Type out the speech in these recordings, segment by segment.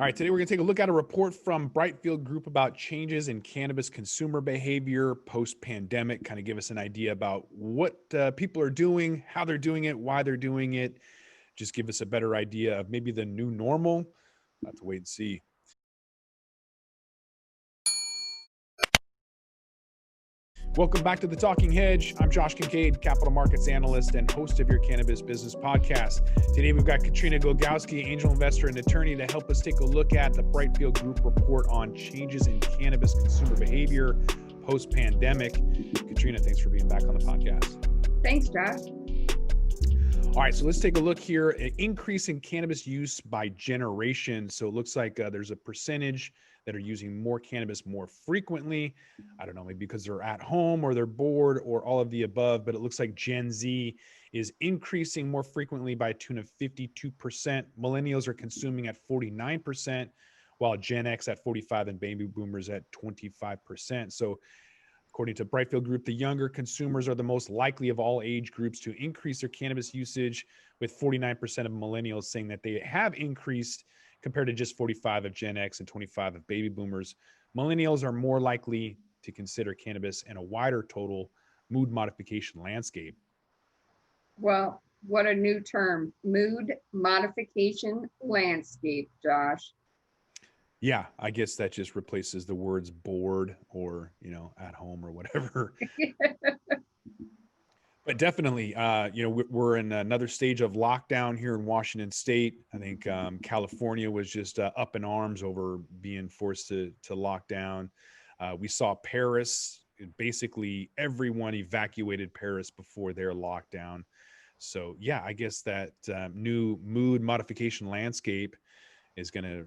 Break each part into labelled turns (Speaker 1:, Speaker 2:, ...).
Speaker 1: All right, today we're going to take a look at a report from Brightfield Group about changes in cannabis consumer behavior post-pandemic, kind of give us an idea about what people are doing, how they're doing it, why they're doing it, just give us a better idea of maybe the new normal. We'll have to wait and see. Welcome back to The Talking Hedge. I'm Josh Kincaid, capital markets analyst and host of your Cannabis Business Podcast. Today, we've got Katrina Gogowski, angel investor and attorney, to help us take a look at the Brightfield Group report on changes in cannabis consumer behavior post-pandemic. Katrina, thanks for being back on the podcast.
Speaker 2: Thanks, Josh.
Speaker 1: All right, so let's take a look here. An increase in cannabis use by generation. So it looks like there's a percentage that are using more cannabis more frequently. I don't know, maybe because they're at home or they're bored or all of the above, but it looks like Gen Z is increasing more frequently by a tune of 52%. Millennials are consuming at 49%, while Gen X at 45% and baby boomers at 25%. So according to Brightfield Group, the younger consumers are the most likely of all age groups to increase their cannabis usage, with 49% of millennials saying that they have increased compared to just 45% of Gen X and 25% of baby boomers. Millennials are more likely to consider cannabis in a wider total mood modification landscape.
Speaker 2: Well, what a new term, mood modification landscape, Josh.
Speaker 1: Yeah, I guess that just replaces the words bored or, at home or whatever. But definitely, we're in another stage of lockdown here in Washington State. I think California was just up in arms over being forced to lock down. We saw Paris, basically everyone evacuated Paris before their lockdown. So yeah, I guess that new mood modification landscape is going to,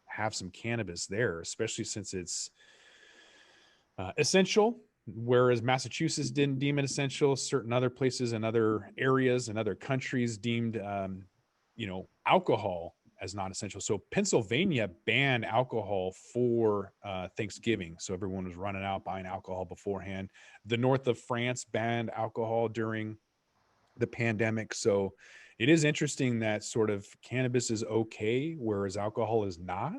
Speaker 1: have some cannabis there, especially since it's essential. Whereas Massachusetts didn't deem it essential, certain other places and other areas and other countries deemed, alcohol as not essential. So Pennsylvania banned alcohol for Thanksgiving. So everyone was running out buying alcohol beforehand. The north of France banned alcohol during the pandemic. So it is interesting that sort of cannabis is okay, whereas alcohol is not.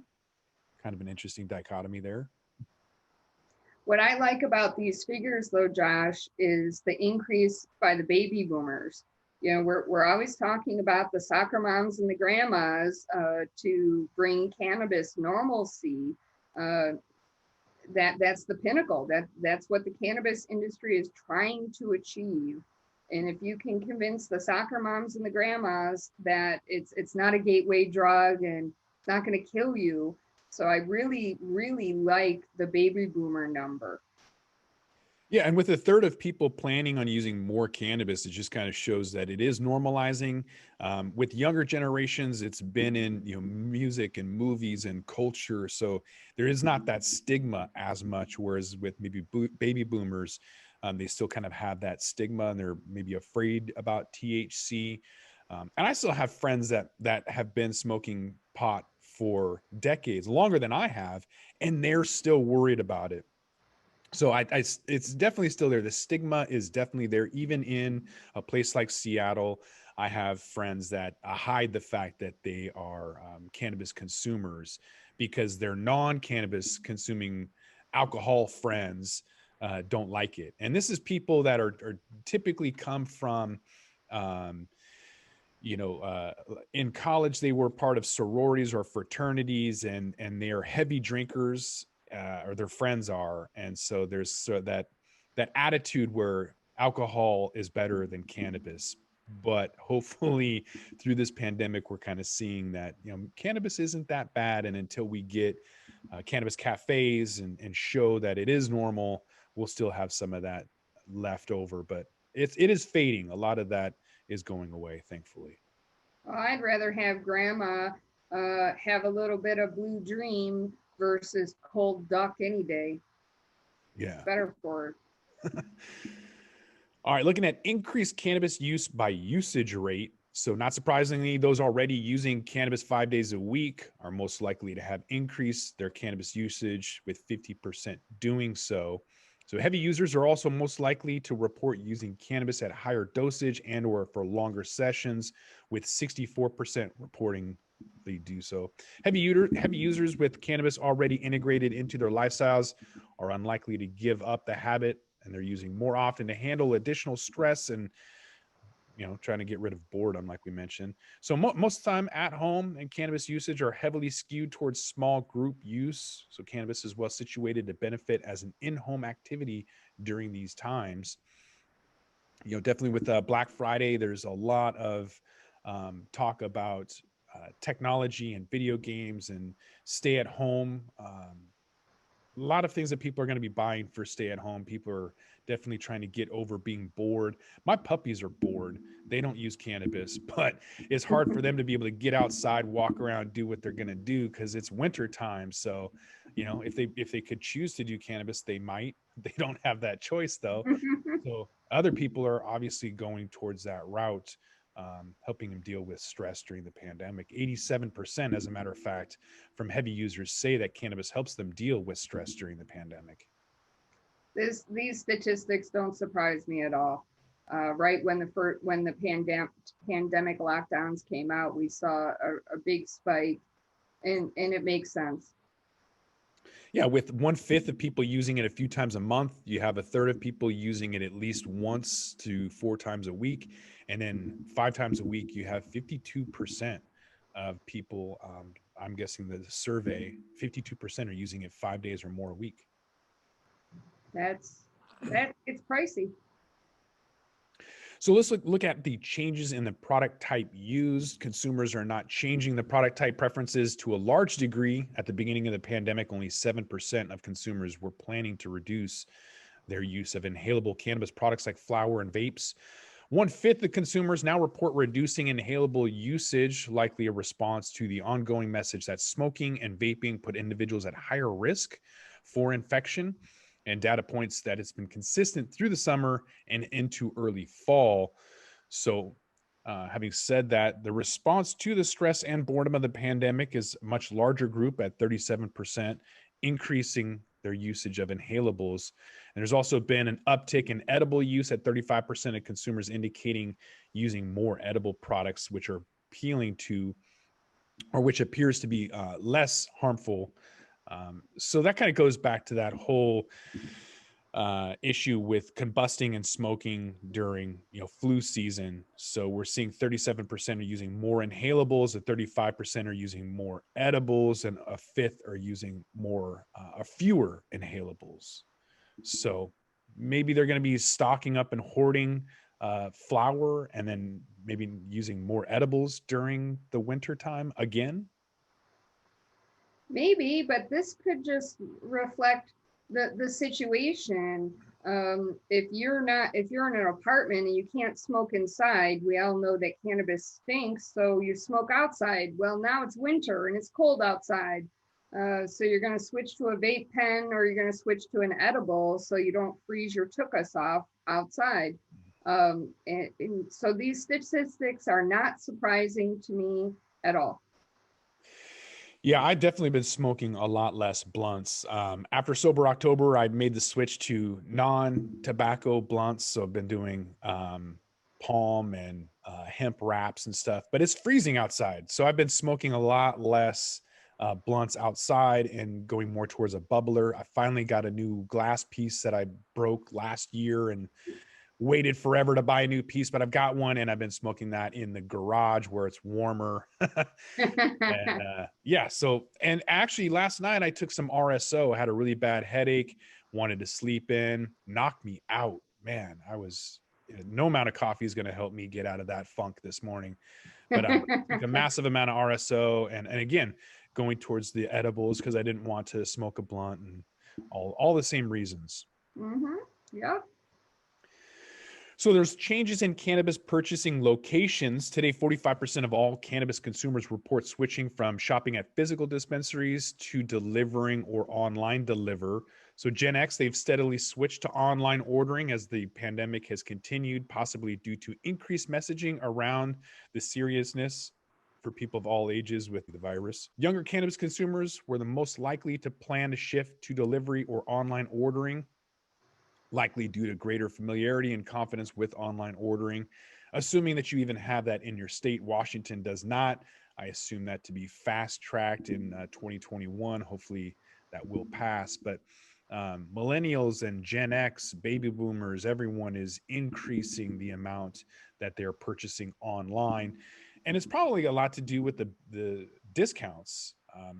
Speaker 1: Kind of an interesting dichotomy there.
Speaker 2: What I like about these figures, though, Josh, is the increase by the baby boomers. We're always talking about the soccer moms and the grandmas to bring cannabis normalcy. That's the pinnacle. That's what the cannabis industry is trying to achieve. And if you can convince the soccer moms and the grandmas that it's not a gateway drug and it's not going to kill you. So I really, really like the baby boomer number.
Speaker 1: Yeah, and with a third of people planning on using more cannabis, it just kind of shows that it is normalizing. With younger generations, it's been in music and movies and culture, so there is not that stigma as much. Whereas with maybe baby boomers, they still kind of have that stigma, and they're maybe afraid about THC. And I still have friends that have been smoking pot for decades, longer than I have, and they're still worried about it. So it's definitely still there. The stigma is definitely there, even in a place like Seattle. I have friends that hide the fact that they are cannabis consumers because their non-cannabis consuming alcohol friends don't like it. And this is people that are typically come from, in college, they were part of sororities or fraternities, and they are heavy drinkers, or their friends are. And so there's that attitude where alcohol is better than cannabis. But hopefully through this pandemic, we're kind of seeing that, cannabis isn't that bad. And until we get cannabis cafes and show that it is normal, we'll still have some of that left over. But it is fading. A lot of that is going away, thankfully.
Speaker 2: Well, I'd rather have grandma have a little bit of Blue Dream versus cold duck any day.
Speaker 1: Yeah.
Speaker 2: It's better for her.
Speaker 1: All right, looking at increased cannabis use by usage rate. So not surprisingly, those already using cannabis 5 days a week are most likely to have increased their cannabis usage, with 50% doing so. So heavy users are also most likely to report using cannabis at higher dosage and or for longer sessions, with 64% reporting they do so. Heavy users with cannabis already integrated into their lifestyles are unlikely to give up the habit, and they're using more often to handle additional stress and trying to get rid of boredom, like we mentioned. So most of the time at home and cannabis usage are heavily skewed towards small group use. So cannabis is well situated to benefit as an in-home activity during these times. Definitely with Black Friday, there's a lot of talk about technology and video games and stay at home. A lot of things that people are going to be buying for stay at home. People are definitely trying to get over being bored. My puppies are bored. They don't use cannabis, but it's hard for them to be able to get outside, walk around, do what they're going to do because it's winter time. So, if they could choose to do cannabis, they might. They don't have that choice though. So other people are obviously going towards that route, helping them deal with stress during the pandemic. 87%, as a matter of fact, from heavy users say that cannabis helps them deal with stress during the pandemic.
Speaker 2: These statistics don't surprise me at all. Right when the pandemic lockdowns came out, we saw a big spike, and it makes sense.
Speaker 1: Yeah, with 1/5 of people using it a few times a month, you have a third of people using it at least once to 4 times a week, and then 5 times a week, you have 52% of people. I'm guessing the survey, 52% are using it 5 days or more a week.
Speaker 2: It's pricey.
Speaker 1: So let's look at the changes in the product type used. Consumers are not changing the product type preferences to a large degree. At the beginning of the pandemic, only 7% of consumers were planning to reduce their use of inhalable cannabis products like flower and vapes. 1/5 of consumers now report reducing inhalable usage, likely a response to the ongoing message that smoking and vaping put individuals at higher risk for infection. And data points that it's been consistent through the summer and into early fall. So, having said that, the response to the stress and boredom of the pandemic is a much larger group at 37%, increasing their usage of inhalables. And there's also been an uptick in edible use at 35% of consumers indicating using more edible products, which are appealing to, or which appears to be less harmful. So that kind of goes back to that whole issue with combusting and smoking during flu season. So we're seeing 37% are using more inhalables, and 35% are using more edibles, and a fifth are using fewer inhalables. So maybe they're going to be stocking up and hoarding flour, and then maybe using more edibles during the winter time again.
Speaker 2: Maybe, but this could just reflect the situation. If you're in an apartment and you can't smoke inside, we all know that cannabis stinks, so you smoke outside. Well, now it's winter and it's cold outside. So you're going to switch to a vape pen, or you're going to switch to an edible so you don't freeze your tuchus off outside. And so these statistics are not surprising to me at all.
Speaker 1: Yeah, I've definitely been smoking a lot less blunts. After Sober October, I made the switch to non-tobacco blunts. So I've been doing palm and hemp wraps and stuff, but it's freezing outside. So I've been smoking a lot less blunts outside and going more towards a bubbler. I finally got a new glass piece that I broke last year and waited forever to buy a new piece, but I've got one, and I've been smoking that in the garage where it's warmer. And yeah, so, and actually last night I took some RSO. I had a really bad headache, wanted to sleep in, knocked me out. Man, no amount of coffee is going to help me get out of that funk this morning. But took a massive amount of RSO, and again, going towards the edibles because I didn't want to smoke a blunt, and all the same reasons.
Speaker 2: Mm-hmm. Yep.
Speaker 1: So there's changes in cannabis purchasing locations. Today, 45% of all cannabis consumers report switching from shopping at physical dispensaries to delivering or online deliver. So Gen X, they've steadily switched to online ordering as the pandemic has continued, possibly due to increased messaging around the seriousness for people of all ages with the virus. Younger cannabis consumers were the most likely to plan to shift to delivery or online ordering, likely due to greater familiarity and confidence with online ordering, assuming that you even have that in your state. Washington does not. I assume that to be fast tracked in 2021. Hopefully that will pass. But millennials and Gen X, baby boomers, everyone is increasing the amount that they're purchasing online. And it's probably a lot to do with the discounts.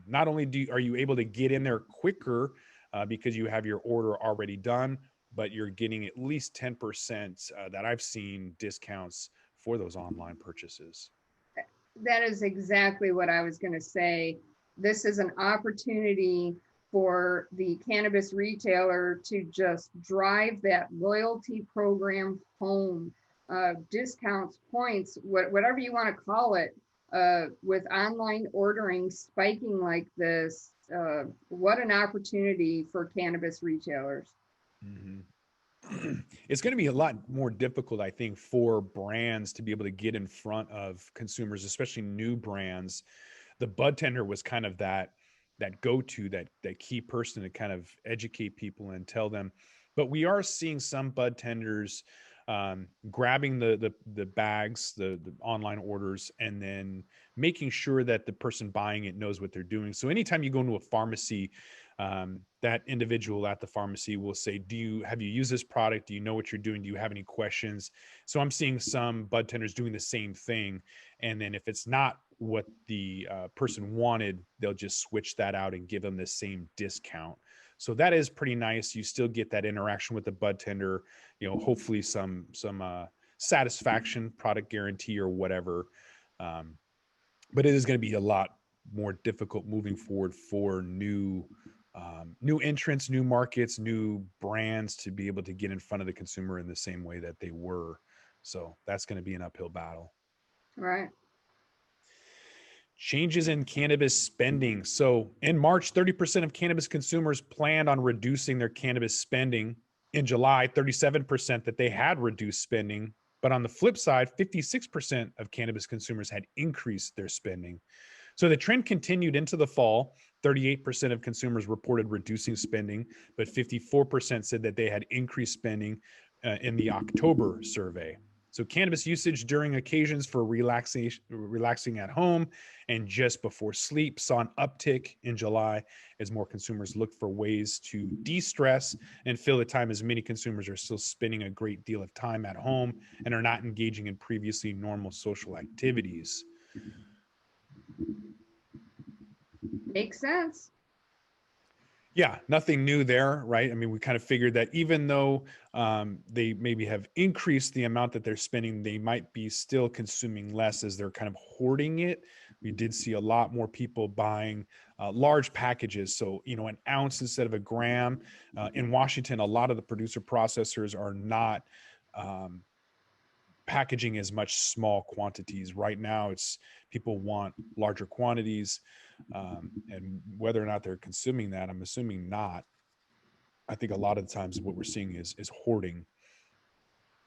Speaker 1: Not only are you able to get in there quicker because you have your order already done, but you're getting at least 10% that I've seen discounts for those online purchases.
Speaker 2: That is exactly what I was going to say. This is an opportunity for the cannabis retailer to just drive that loyalty program home. Discounts, points, whatever you want to call it, with online ordering spiking like this. What an opportunity for cannabis retailers.
Speaker 1: Mm-hmm. It's going to be a lot more difficult, I think, for brands to be able to get in front of consumers, especially new brands. The bud tender was kind of that go-to, that key person to kind of educate people and tell them. But we are seeing some bud tenders grabbing the bags, the online orders, and then making sure that the person buying it knows what they're doing. So anytime you go into a pharmacy, that individual at the pharmacy will say, have you used this product? Do you know what you're doing? Do you have any questions? So I'm seeing some bud tenders doing the same thing. And then if it's not what the person wanted, they'll just switch that out and give them the same discount. So that is pretty nice. You still get that interaction with the bud tender, hopefully some satisfaction, product guarantee or whatever. But it is going to be a lot more difficult moving forward for new entrants, new markets, new brands to be able to get in front of the consumer in the same way that they were. So that's going to be an uphill battle.
Speaker 2: Right.
Speaker 1: Changes in cannabis spending. So in March, 30% of cannabis consumers planned on reducing their cannabis spending. In July, 37% that they had reduced spending. But on the flip side, 56% of cannabis consumers had increased their spending. So the trend continued into the fall. 38% of consumers reported reducing spending, but 54% said that they had increased spending in the October survey. So cannabis usage during occasions for relaxing at home and just before sleep saw an uptick in July as more consumers looked for ways to de-stress and fill the time, as many consumers are still spending a great deal of time at home and are not engaging in previously normal social activities.
Speaker 2: Makes sense.
Speaker 1: Yeah, nothing new there, right? I mean, we kind of figured that even though they maybe have increased the amount that they're spending, they might be still consuming less as they're kind of hoarding it. We did see a lot more people buying large packages. So, an ounce instead of a gram. In Washington, a lot of the producer processors are not packaging as much small quantities. Right now, it's people want larger quantities. And whether or not they're consuming that, I'm assuming not. I think a lot of the times what we're seeing is hoarding.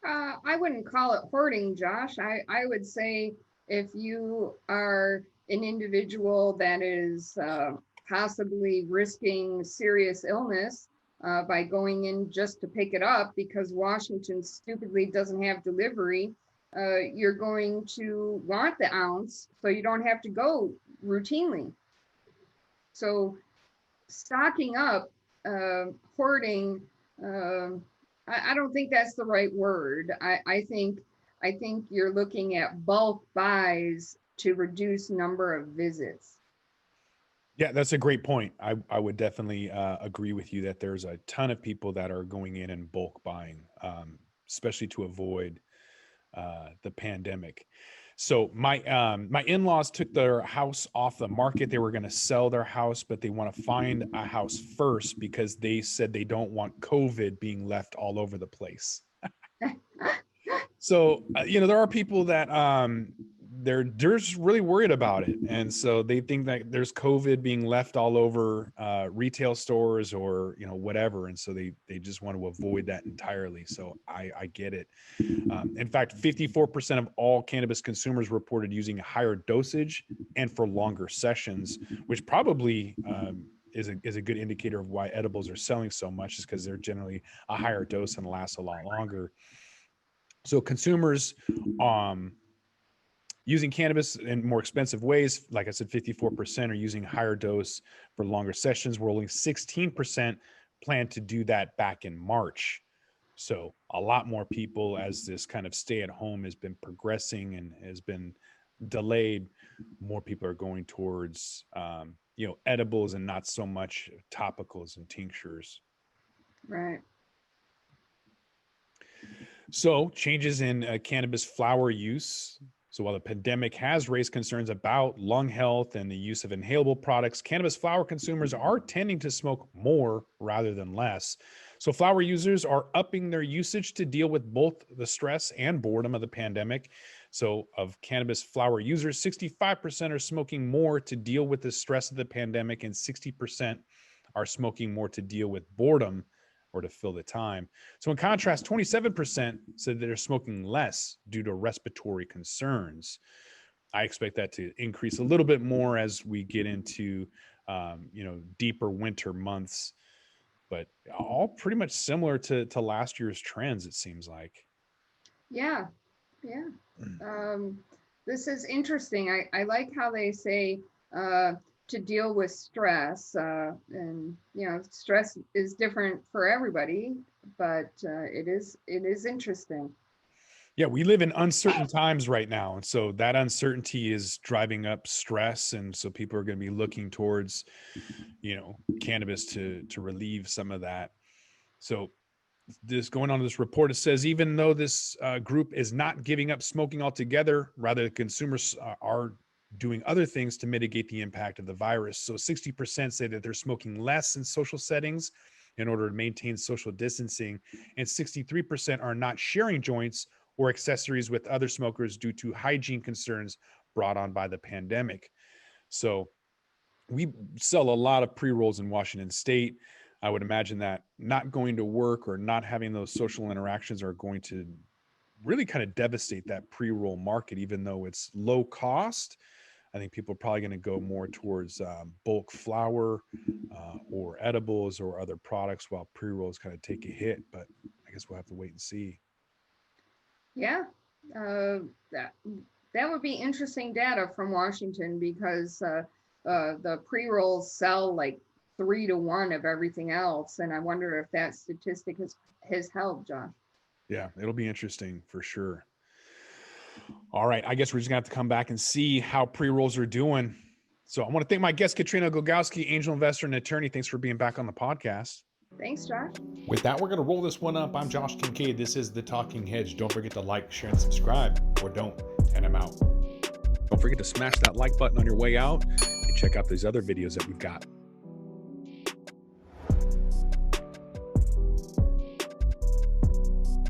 Speaker 2: I wouldn't call it hoarding, Josh. I would say if you are an individual that is possibly risking serious illness by going in just to pick it up because Washington stupidly doesn't have delivery, you're going to want the ounce so you don't have to go routinely. So stocking up, hoarding, I don't think that's the right word. I think you're looking at bulk buys to reduce number of visits.
Speaker 1: Yeah, that's a great point. I would definitely agree with you that there's a ton of people that are going in and bulk buying, especially to avoid the pandemic. So my in-laws took their house off the market. They were going to sell their house, but they want to find a house first because they said they don't want COVID being left all over the place. So there are people that they're just really worried about it, and so they think that there's COVID being left all over retail stores or whatever, and so they just want to avoid that entirely. So I get it. In fact, 54% of all cannabis consumers reported using a higher dosage and for longer sessions, which probably is a good indicator of why edibles are selling so much, is because they're generally a higher dose and last a lot longer. So consumers using cannabis in more expensive ways. Like I said, 54% are using higher dose for longer sessions, where only 16% plan to do that back in March. So a lot more people, as this kind of stay at home has been progressing and has been delayed, more people are going towards, edibles and not so much topicals and tinctures.
Speaker 2: Right.
Speaker 1: So changes in cannabis flower use. So while the pandemic has raised concerns about lung health and the use of inhalable products, cannabis flower consumers are tending to smoke more rather than less. So flower users are upping their usage to deal with both the stress and boredom of the pandemic. So of cannabis flower users, 65% are smoking more to deal with the stress of the pandemic, and 60% are smoking more to deal with boredom or to fill the time. So in contrast, 27% said that they're smoking less due to respiratory concerns. I expect that to increase a little bit more as we get into, deeper winter months, but all pretty much similar to last year's trends, it seems like.
Speaker 2: Yeah. Yeah. This is interesting. I like how they say to deal with stress, and stress is different for everybody, but it is interesting.
Speaker 1: Yeah, we live in uncertain times right now, and so that uncertainty is driving up stress, and so people are going to be looking towards, cannabis to relieve some of that. So this going on to this report, it says even though this group is not giving up smoking altogether, rather consumers are doing other things to mitigate the impact of the virus. So 60% say that they're smoking less in social settings in order to maintain social distancing, and 63% are not sharing joints or accessories with other smokers due to hygiene concerns brought on by the pandemic. So we sell a lot of pre-rolls in Washington State. I would imagine that not going to work or not having those social interactions are going to really kind of devastate that pre-roll market, even though it's low cost. I think people are probably going to go more towards bulk flower or edibles or other products, while pre-rolls kind of take a hit. But I guess we'll have to wait and see.
Speaker 2: Yeah, that would be interesting data from Washington, because the pre-rolls sell like 3-to-1 of everything else, and I wonder if that statistic has held, Josh.
Speaker 1: Yeah, it'll be interesting for sure. All right, I guess we're just gonna have to come back and see how pre-rolls are doing. So I want to thank my guest, Katrina Gogowski, angel investor and attorney. Thanks for being back on the podcast.
Speaker 2: Thanks, Josh.
Speaker 1: With that, we're going to roll this one up. I'm Josh Kincaid. This is The Talking Hedge. Don't forget to like, share, and subscribe, or don't, and I'm out. Don't forget to smash that like button on your way out and check out these other videos that we've got.